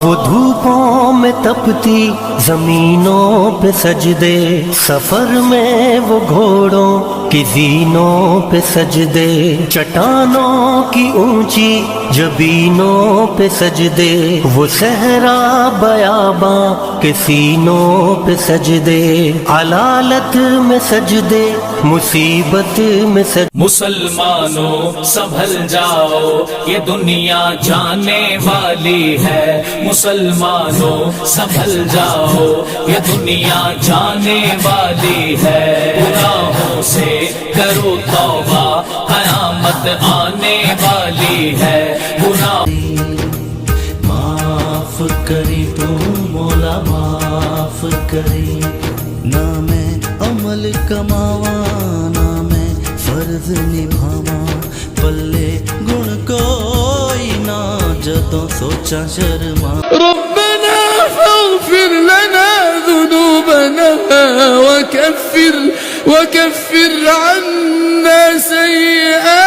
وہ دھوپوں میں تپتی زمینوں پہ سجدے، سفر میں وہ گھوڑوں کی زینوں پہ سجدے، چٹانوں کی اونچی جبینوں پہ سجدے، وہ صحرا بیاباں کے سینوں پہ سجدے، علالت میں سجدے، مصیبت میں سجدے۔ مسلمانوں سنبھل جاؤ، یہ دنیا جانے والی ہے۔ مسلمانوں سنبھل جاؤ، یہ دنیا جانے والی ہے۔ گناہوں سے کرو توبہ، قیامت آنے والی ہے۔ گناہ معاف کری تو مولا معاف کری، نہ میں عمل کماواں نہ میں فرض نبھاواں، پلے گن کوئی نہ جدوں سوچا شرما۔ ربنا فاغفر لنا ذنوبنا وكفر عنا سيئاتنا